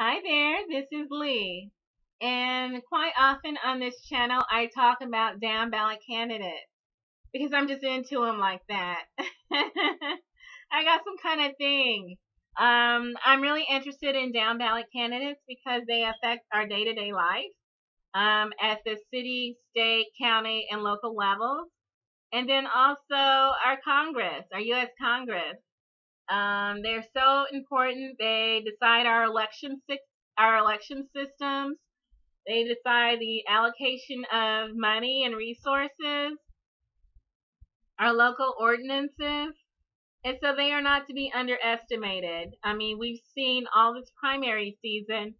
Hi there, this is Lee. And quite often on this channel, I talk about down ballot candidates because I'm just into them like that. I got some kind of thing. I'm really interested in down ballot candidates because they affect our day to day life at the city, state, county, and local levels. And then also our Congress, our U.S. Congress. They're so important. They decide our election systems. They decide the allocation of money and resources, our local ordinances, and so they are not to be underestimated. I mean, we've seen all this primary season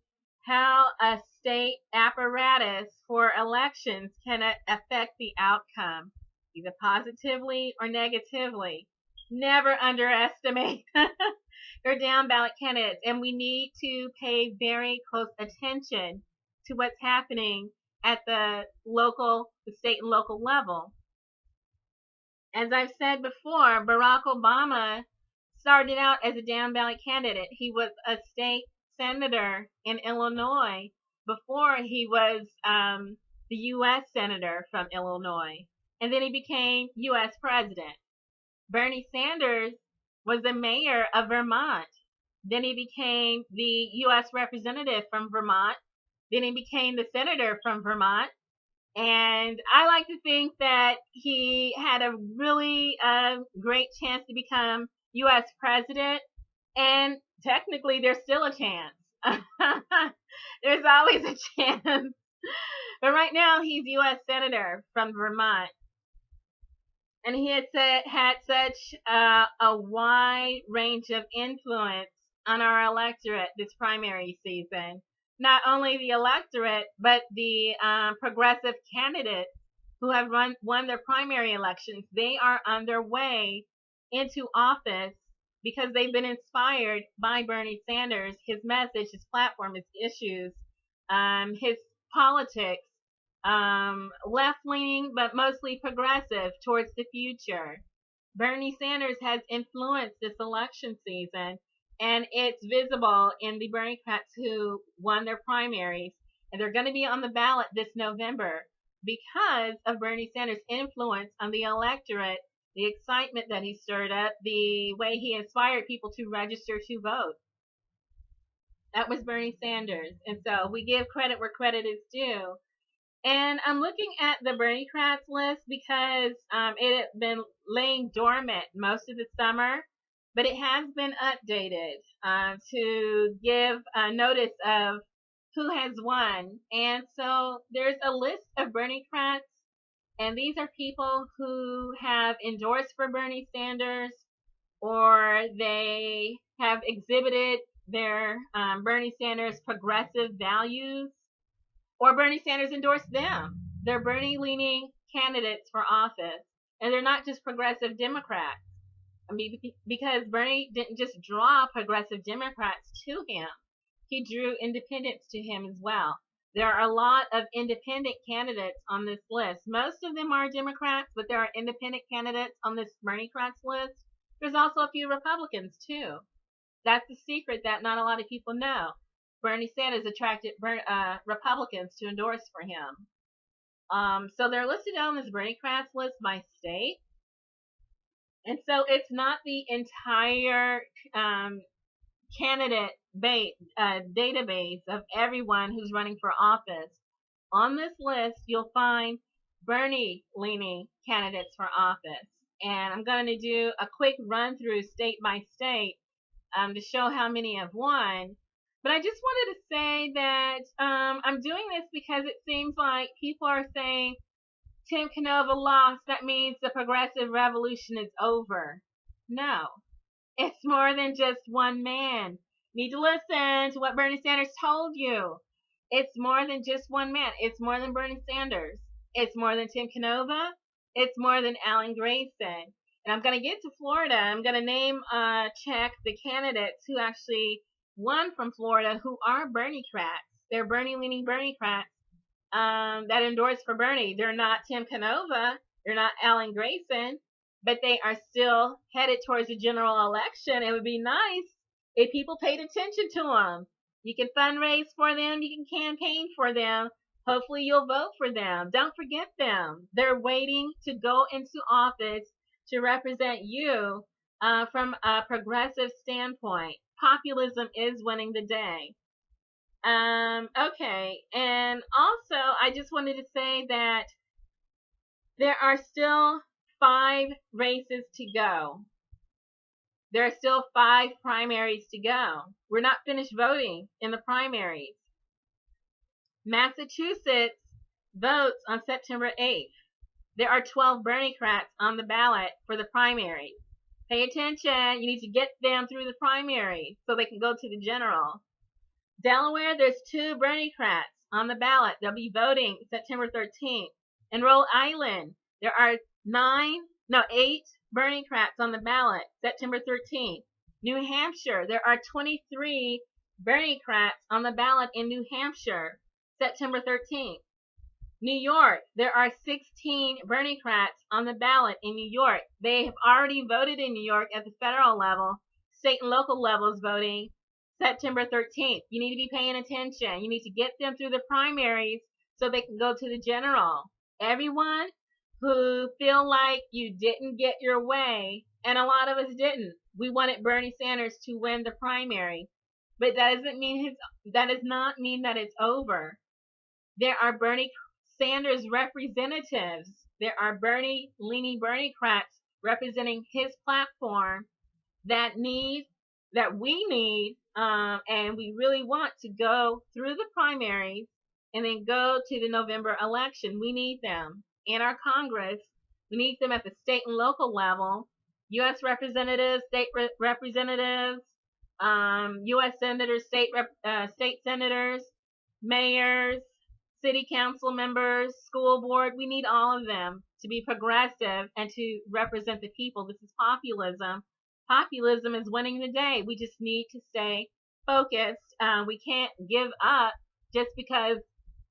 how a state apparatus for elections can affect the outcome, either positively or negatively. Never underestimate your down ballot candidates, and we need to pay very close attention to what's happening at the state and local level. As I've said before, Barack Obama started out as a down ballot candidate. He was a state senator in Illinois before he was the U.S. senator from Illinois. And then he became U.S. president. Bernie Sanders was the mayor of Vermont. Then he became the U.S. representative from Vermont. Then he became the senator from Vermont. And I like to think that he had a really great chance to become U.S. president. And technically, there's still a chance. There's always a chance. But right now, he's U.S. senator from Vermont. And he had such a wide range of influence on our electorate this primary season. Not only the electorate, but the progressive candidates who have won their primary elections. They are on their way into office because they've been inspired by Bernie Sanders, his message, his platform, his issues, his politics, left leaning, but mostly progressive towards the future. Bernie Sanders has influenced this election season, and it's visible in the Berniecrats who won their primaries, and they're going to be on the ballot this November because of Bernie Sanders' influence on the electorate, the excitement that he stirred up, the way he inspired people to register to vote. That was Bernie Sanders. And so we give credit where credit is due. And I'm looking at the Berniecrats list because it had been laying dormant most of the summer, but it has been updated to give notice of who has won. And so there's a list of Berniecrats, and these are people who have endorsed for Bernie Sanders or they have exhibited their Bernie Sanders progressive values or Bernie Sanders endorsed them. They're Bernie leaning candidates for office. And they're not just progressive Democrats. I mean, because Bernie didn't just draw progressive Democrats to him, he drew independents to him as well. There are a lot of independent candidates on this list. Most of them are Democrats, but there are independent candidates on this Berniecrats list. There's also a few Republicans, too. That's the secret that not a lot of people know. Bernie Sanders attracted Republicans to endorse for him. So they're listed on this Berniecrats list by state. And so it's not the entire candidate database of everyone who's running for office. On this list, you'll find Bernie leaning candidates for office. And I'm going to do a quick run through state by state to show how many have won. But I just wanted to say that I'm doing this because it seems like people are saying Tim Canova lost. That means the progressive revolution is over. No, it's more than just one man. You need to listen to what Bernie Sanders told you. It's more than just one man. It's more than Bernie Sanders. It's more than Tim Canova. It's more than Alan Grayson. And I'm going to get to Florida. I'm going to name check the candidates who actually won from Florida who are Berniecrats. They're Bernie-leaning Berniecrats that endorse for Bernie. They're not Tim Canova. They're not Alan Grayson. But they are still headed towards a general election. It would be nice if people paid attention to them. You can fundraise for them. You can campaign for them. Hopefully you'll vote for them. Don't forget them. They're waiting to go into office to represent you from a progressive standpoint. Populism is winning the day. Okay, and also I just wanted to say that there are still 5 races to go. There are still 5 primaries to go. We're not finished voting in the primaries. Massachusetts votes on September 8th. There are 12 Berniecrats on the ballot for the primaries. Pay attention. You need to get them through the primaries so they can go to the general. Delaware, there's 2 Berniecrats on the ballot. They'll be voting September 13th. In Rhode Island, there are 8 Berniecrats on the ballot September 13th. New Hampshire, there are 23 Berniecrats on the ballot in New Hampshire September 13th. New York, there are 16 Berniecrats on the ballot in New York. They have already voted in New York at the federal level. State and local levels voting September 13th. You need to be paying attention. You need to get them through the primaries so they can go to the general. Everyone who feel like you didn't get your way, and a lot of us didn't. We wanted Bernie Sanders to win the primary, but that does not mean that it's over. There are Bernie Sanders representatives. There are leaning Berniecrats representing his platform that we need, and we really want to go through the primaries and then go to the November election. We need them in our Congress. We need them at the state and local level. U.S. representatives, state representatives, U.S. senators, state senators, mayors, city council members, school board. We need all of them to be progressive and to represent the people. This is populism. Populism is winning the day. We just need to stay focused. We can't give up just because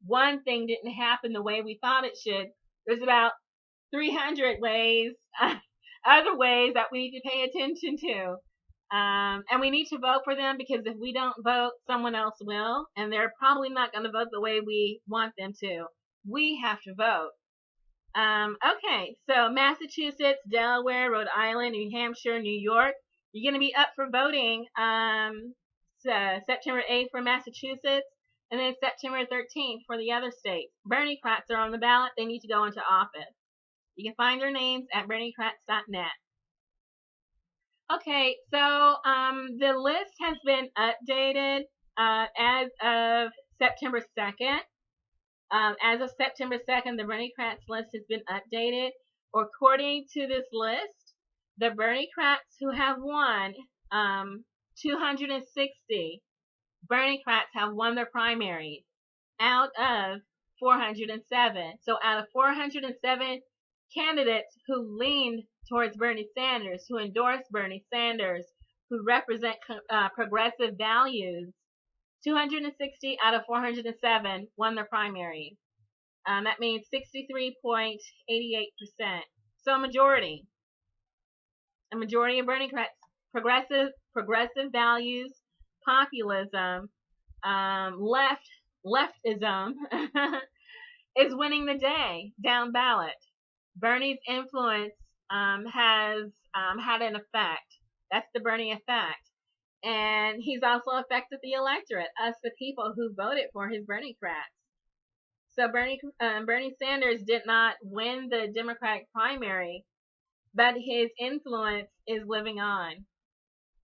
one thing didn't happen the way we thought it should. There's about 300 ways, other ways that we need to pay attention to. And we need to vote for them because if we don't vote, someone else will. And they're probably not going to vote the way we want them to. We have to vote. Okay, so Massachusetts, Delaware, Rhode Island, New Hampshire, New York. You're going to be up for voting September 8th for Massachusetts and then September 13th for the other states. Berniecrats are on the ballot. They need to go into office. You can find their names at berniecrats.net. Okay, so the list has been updated as of September 2nd. As of September 2nd, the Berniecrats list has been updated. According to this list, the Berniecrats who have won, 260 Berniecrats have won their primaries out of 407. So out of 407 candidates who leaned towards Bernie Sanders, who endorsed Bernie Sanders, who represent progressive values, 260 out of 407 won their primaries. That means 63.88%. So a majority of Berniecrats, progressive values, populism, leftism is winning the day down ballot. Bernie's influence has had an effect. That's the Bernie effect. And he's also affected the electorate, us the people who voted for his Berniecrats. So Bernie Sanders did not win the Democratic primary, but his influence is living on.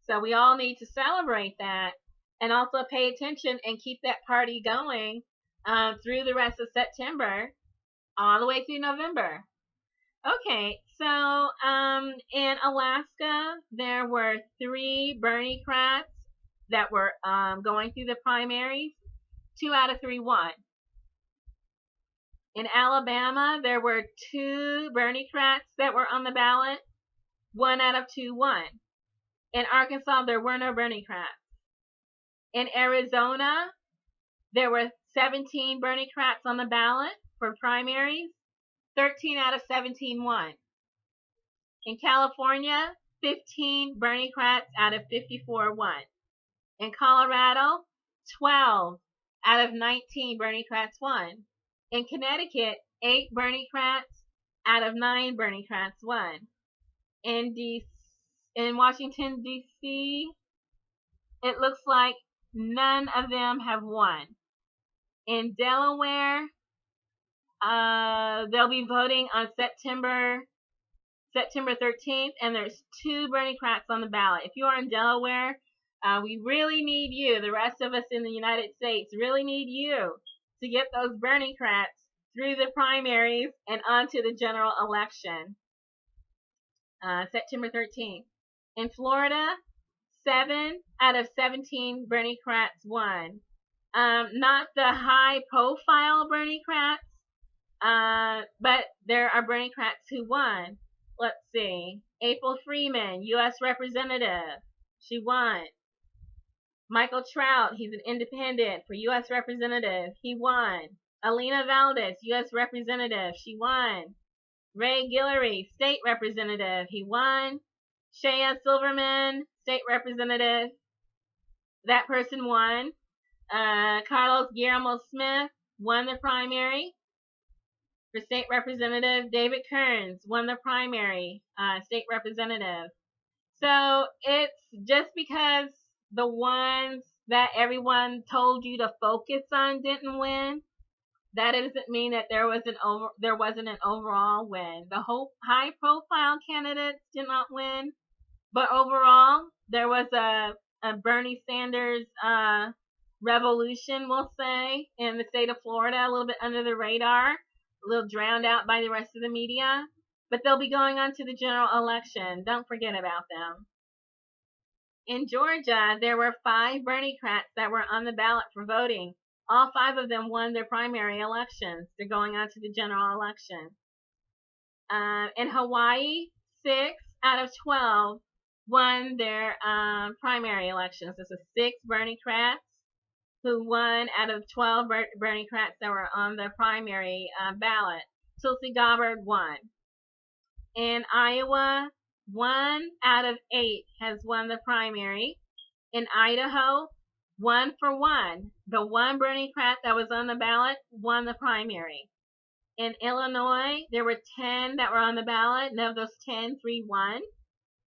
So we all need to celebrate that and also pay attention and keep that party going through the rest of September, all the way through November. Okay, so in Alaska, there were 3 Berniecrats that were going through the primaries. 2 out of 3 won. In Alabama, there were 2 Berniecrats that were on the ballot. 1 out of 2 won. In Arkansas, there were no Berniecrats. In Arizona, there were 17 Berniecrats on the ballot for primaries. 13 out of 17 won. In California, 15 Berniecrats out of 54 won. In Colorado, 12 out of 19 Berniecrats won. In Connecticut, 8 Berniecrats out of 9 Berniecrats won. In Washington, D.C., it looks like none of them have won. In Delaware, they'll be voting on September 13th, and there's 2 Berniecrats on the ballot. If you are in Delaware, we really need you. The rest of us in the United States really need you to get those Berniecrats through the primaries and onto the general election. September 13th. In Florida, 7 out of 17 Berniecrats won. Not the high-profile Berniecrats, but there are Berniecrats who won. Let's see. April Freeman, U.S. Representative. She won. Michael Trout, he's an independent for U.S. Representative. He won. Alina Valdez, U.S. Representative. She won. Ray Guillory, State Representative. He won. Shea Silverman, State Representative. That person won. Carlos Guillermo Smith won the primary for State Representative. David Kearns won the primary, State Representative. So it's just because the ones that everyone told you to focus on didn't win, that doesn't mean that there wasn't an overall win. The whole high-profile candidates did not win, but overall there was a Bernie Sanders revolution, we'll say, in the state of Florida, a little bit under the radar, a little drowned out by the rest of the media. But they'll be going on to the general election. Don't forget about them. In Georgia, there were 5 Berniecrats that were on the ballot for voting. All 5 of them won their primary elections. They're going on to the general election. In Hawaii, 6 out of 12 won their primary elections. This is 6 Berniecrats who won out of 12 Berniecrats that were on the primary ballot. Tulsi Gabbard won. In Iowa, 1 out of 8 has won the primary. In Idaho, 1 for 1. The 1 Berniecrat that was on the ballot won the primary. In Illinois, there were 10 that were on the ballot, and of those 10, 3 won.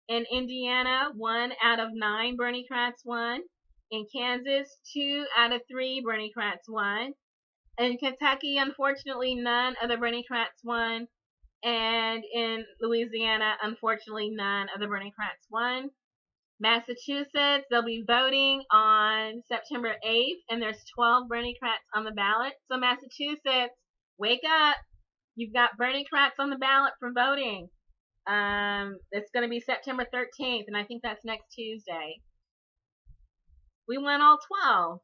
In Indiana, 1 out of 9 Berniecrats won. In Kansas, 2 out of 3 Berniecrats won. In Kentucky, unfortunately, none of the Berniecrats won. And in Louisiana, unfortunately, none of the Berniecrats won. Massachusetts, they'll be voting on September 8th, and there's 12 Berniecrats on the ballot. So Massachusetts, wake up. You've got Berniecrats on the ballot for voting. It's going to be September 13th, and I think that's next Tuesday. We won all 12.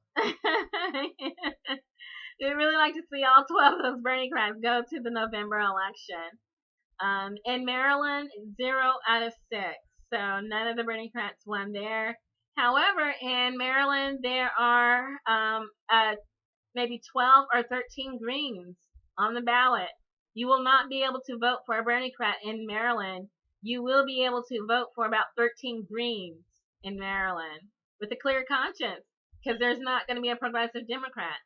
We'd really like to see all 12 of those Berniecrats go to the November election. In Maryland, 0 out of 6. So none of the Berniecrats won there. However, in Maryland, there are maybe 12 or 13 Greens on the ballot. You will not be able to vote for a Berniecrat in Maryland. You will be able to vote for about 13 Greens in Maryland with a clear conscience, because there's not going to be a progressive Democrat.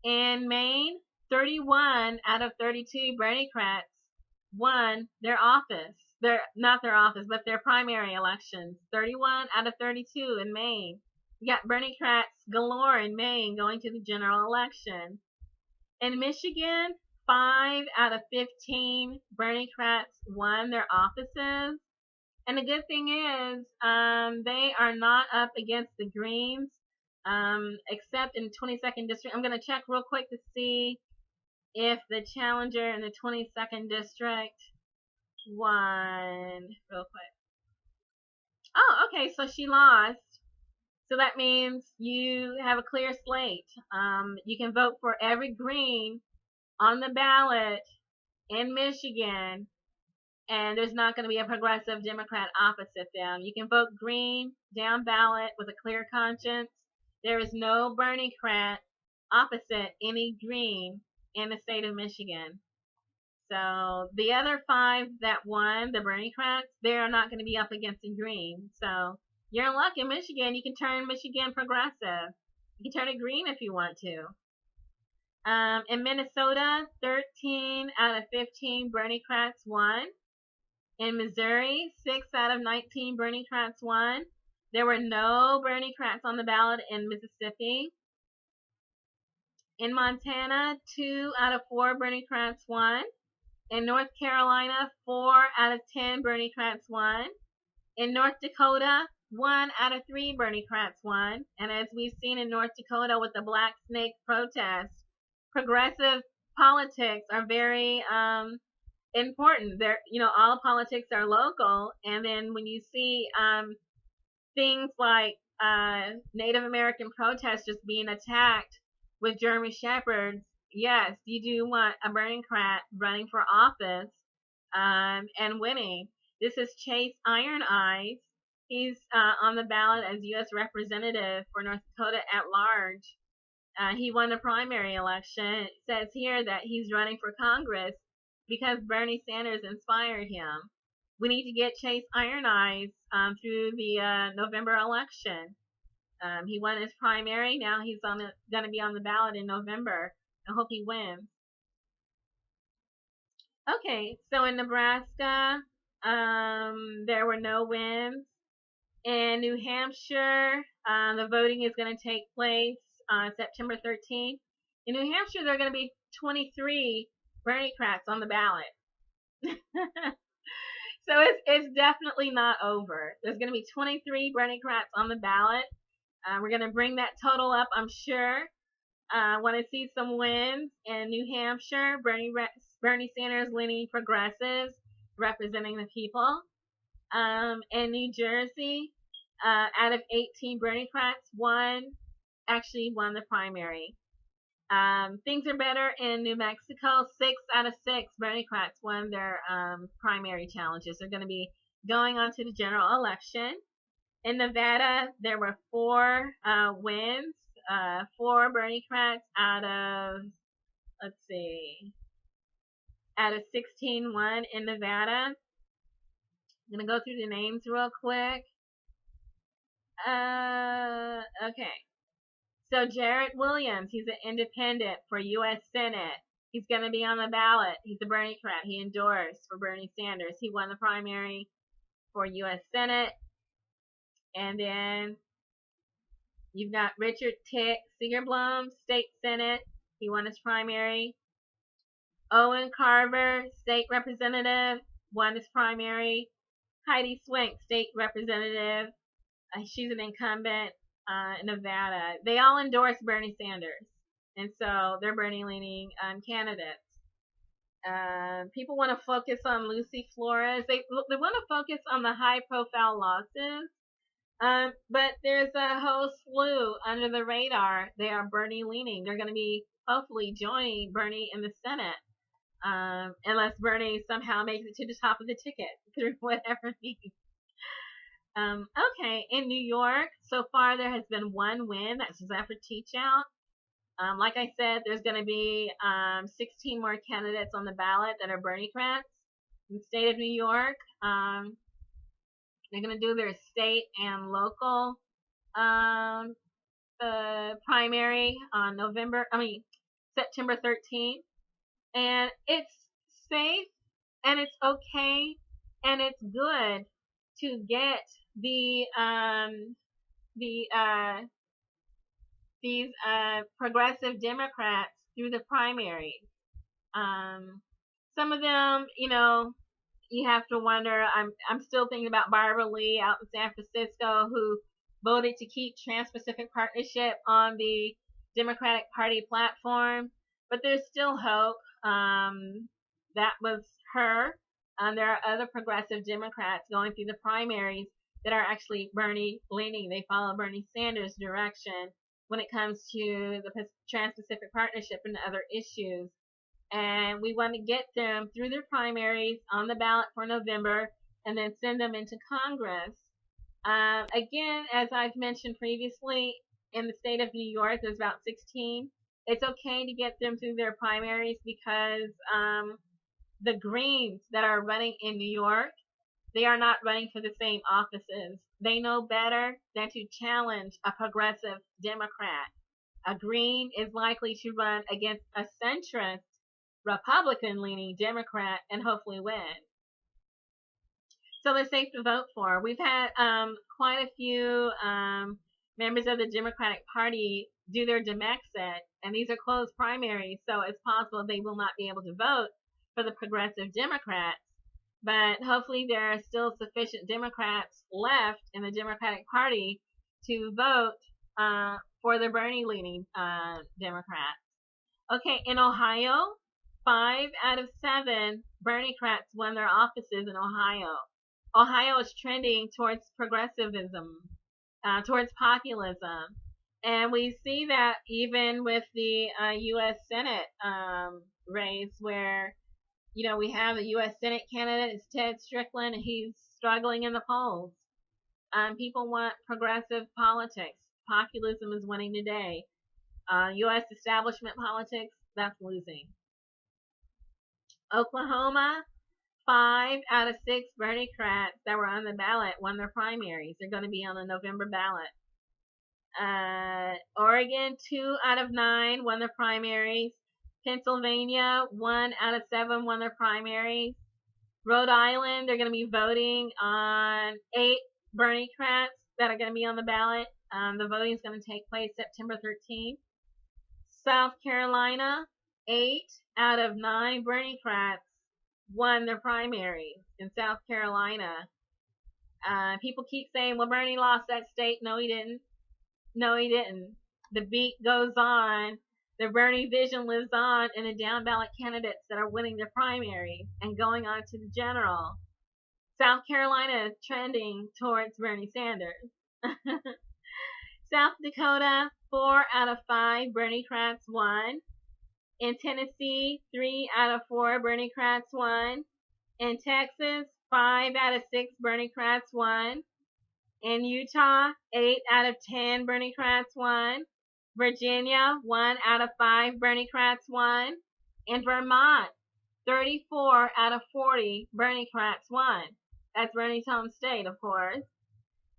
In Maine, 31 out of 32 Berniecrats won their office. Not their office, but their primary elections. 31 out of 32 in Maine. You got Berniecrats galore in Maine going to the general election. In Michigan, 5 out of 15 Berniecrats won their offices. And the good thing is, they are not up against the Greens, except in the 22nd district. I'm going to check real quick to see if the challenger in the 22nd district won real quick. Oh, okay, so she lost. So that means you have a clear slate. You can vote for every Green on the ballot in Michigan, and there's not going to be a progressive Democrat opposite them. You can vote Green down ballot with a clear conscience. There is no Berniecrat opposite any Green in the state of Michigan. So the other 5 that won, the Berniecrats, they're not going to be up against the Green. So you're in luck in Michigan. You can turn Michigan progressive. You can turn it green if you want to. In Minnesota, 13 out of 15 Berniecrats won. In Missouri, 6 out of 19 Berniecrats won. There were no Berniecrats on the ballot in Mississippi. In Montana, 2 out of 4 Berniecrats won. In North Carolina, 4 out of 10 Berniecrats won. In North Dakota, 1 out of 3 Berniecrats won. And as we've seen in North Dakota with the Black Snake protest, progressive politics are very important. They're, all politics are local. And then when you see things like Native American protesters being attacked with German Shepherds, yes, you do want a Berniecrat running for office and winning. This is Chase Iron Eyes. He's on the ballot as U.S. Representative for North Dakota at large. He won the primary election. It says here that he's running for Congress because Bernie Sanders inspired him. We need to get Chase Iron Eyes through the November election. He won his primary. Now he's going to be on the ballot in November. I hope he wins. Okay, so in Nebraska, there were no wins. In New Hampshire, the voting is going to take place on September 13th. In New Hampshire, there are going to be 23 Berniecrats on the ballot. So it's definitely not over. There's going to be 23 Berniecrats on the ballot. We're going to bring that total up, I'm sure. Want to see some wins in New Hampshire. Bernie Sanders leaning progressives, representing the people. In New Jersey, out of 18 Berniecrats, one actually won the primary. Things are better in New Mexico. 6 out of 6 Berniecrats won their primary challenges. They're going to be going on to the general election. In Nevada, there were 4 wins. 4 Berniecrats out of 16 won in Nevada. I'm going to go through the names real quick. Okay. So Jarrett Williams, he's an independent for U.S. Senate. He's going to be on the ballot. He's a Berniecrat. He endorsed for Bernie Sanders. He won the primary for U.S. Senate. And then you've got Richard Tick Segerblom, State Senate. He won his primary. Owen Carver, State Representative, won his primary. Heidi Swank, State Representative. She's an incumbent in Nevada. They all endorse Bernie Sanders. And so they're Bernie-leaning candidates. People want to focus on Lucy Flores. They want to focus on the high-profile losses. But there's a whole slew under the radar. They are Bernie-leaning. They're going to be hopefully joining Bernie in the Senate. Unless Bernie somehow makes it to the top of the ticket through whatever means. Okay, in New York, so far there has been 1 win. That's Zephyr Teachout. Like I said, there's going to be 16 more candidates on the ballot that are Berniecrats. In the state of New York, they're going to do their state and local primary on September 13th. And it's safe, and it's okay, and it's good to get these progressive Democrats through the primaries. Some of them, you have to wonder. I'm still thinking about Barbara Lee out in San Francisco, who voted to keep Trans-Pacific Partnership on the Democratic Party platform, but there's still hope. That was her. There are other progressive Democrats going through the primaries that are actually Bernie-leaning. They follow Bernie Sanders' direction when it comes to the Trans-Pacific Partnership and other issues. And we want to get them through their primaries on the ballot for November and then send them into Congress. Again, as I've mentioned previously, in the state of New York, there's about 16. It's okay to get them through their primaries because the Greens that are running in New York, they are not running for the same offices. They know better than to challenge a progressive Democrat. A Green is likely to run against a centrist Republican-leaning Democrat and hopefully win. So they're safe to vote for. We've had quite a few members of the Democratic Party do their demexit, and these are closed primaries, so it's possible they will not be able to vote for the progressive Democrats. But hopefully there are still sufficient Democrats left in the Democratic Party to vote for the Bernie-leaning Democrats. Okay, in Ohio, 5 out of 7 Berniecrats won their offices in Ohio. Ohio is trending towards progressivism, towards populism. And we see that even with the U.S. Senate race where, we have a U.S. Senate candidate, it's Ted Strickland, and he's struggling in the polls. People want progressive politics. Populism is winning today. U.S. establishment politics, that's losing. Oklahoma, 5 out of 6 Berniecrats that were on the ballot won their primaries. They're going to be on the November ballot. Oregon, 2 out of 9 won their primaries. Pennsylvania, 1 out of 7 won their primaries. Rhode Island, they're going to be voting on 8 Berniecrats that are going to be on the ballot. The voting is going to take place September 13th. South Carolina, 8 out of 9 Berniecrats won their primaries in South Carolina. People keep saying, well, Bernie lost that state. No, he didn't. No, he didn't. The beat goes on. The Bernie vision lives on in the down ballot candidates that are winning their primaries and going on to the general. South Carolina is trending towards Bernie Sanders. South Dakota, 4 out of 5 Berniecrats won. In Tennessee, 3 out of 4 Berniecrats won. In Texas, 5 out of 6 Berniecrats won. In Utah, 8 out of 10 Berniecrats won. Virginia, 1 out of 5 Berniecrats won. In Vermont, 34 out of 40 Berniecrats won. That's Bernie's home state, of course.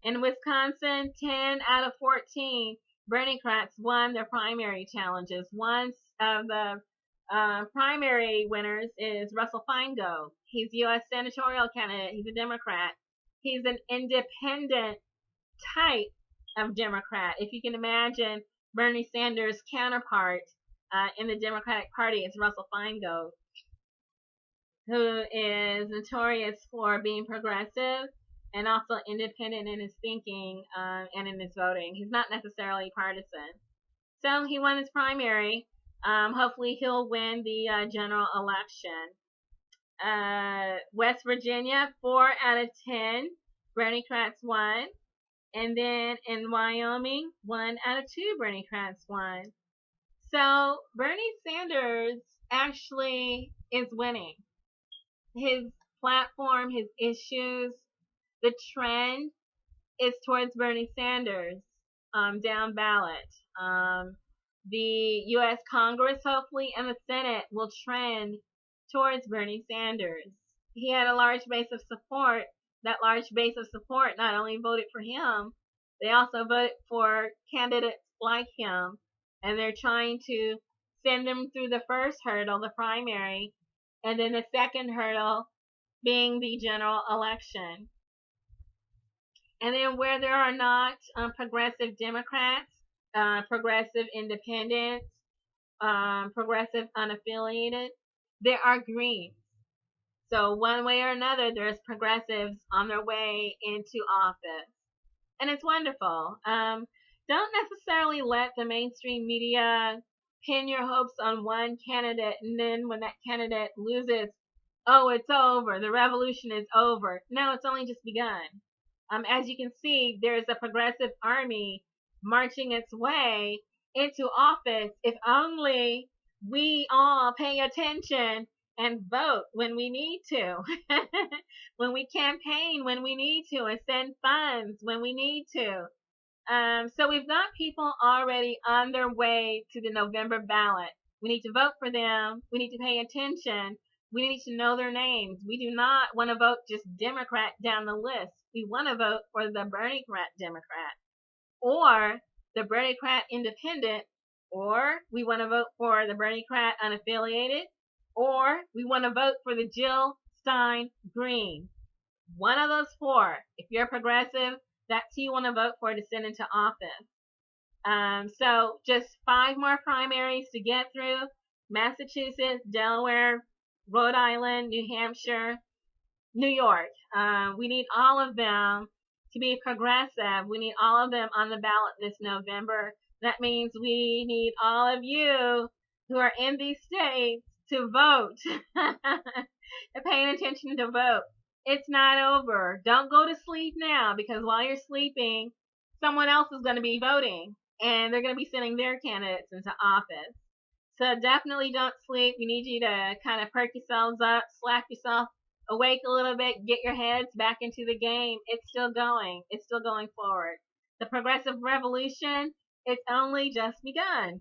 In Wisconsin, 10 out of 14 Berniecrats won their primary challenges. One of the primary winners is Russell Feingold. He's the U.S. senatorial candidate. He's a Democrat. He's an independent type of Democrat. If you can imagine Bernie Sanders' counterpart in the Democratic Party, it's Russell Feingold, who is notorious for being progressive and also independent in his thinking and in his voting. He's not necessarily partisan. So he won his primary. Hopefully he'll win the general election. West Virginia, 4 out of 10 Berniecrats won. And then in Wyoming, 1 out of 2 Berniecrats won. So Bernie Sanders actually is winning. His platform, his issues, the trend is towards Bernie Sanders down ballot. The U.S. Congress, hopefully, and the Senate will trend towards Bernie Sanders. He had a large base of support. That large base of support not only voted for him, they also voted for candidates like him. And they're trying to send them through the first hurdle, the primary, and then the second hurdle being the general election. And then where there are not progressive Democrats, progressive independents, progressive unaffiliated, there are Greens. So one way or another, there's progressives on their way into office. And it's wonderful. Don't necessarily let the mainstream media pin your hopes on one candidate, and then when that candidate loses, oh, it's over. The revolution is over. No, it's only just begun. As you can see, there is a progressive army marching its way into office if only we all pay attention and vote when we need to, when we campaign when we need to, and send funds when we need to. So we've got people already on their way to the November ballot. We need to vote for them. We need to pay attention. We need to know their names. We do not want to vote just Democrat down the list. We want to vote for the Berniecrat Democrat or the Berniecrat Independent or we want to vote for the Berniecrat unaffiliated, or we want to vote for the Jill Stein Green. One of those four. If you're progressive, that's who you want to vote for to send into office. So just 5 more primaries to get through. Massachusetts, Delaware, Rhode Island, New Hampshire, New York. We need all of them to be progressive. We need all of them on the ballot this November. That means we need all of you who are in these states to vote. Paying attention to vote. It's not over. Don't go to sleep now, because while you're sleeping, someone else is going to be voting and they're going to be sending their candidates into office. So definitely don't sleep. We need you to kind of perk yourselves up, slap yourself awake a little bit, get your heads back into the game. It's still going. It's still going forward. The progressive revolution, it's only just begun.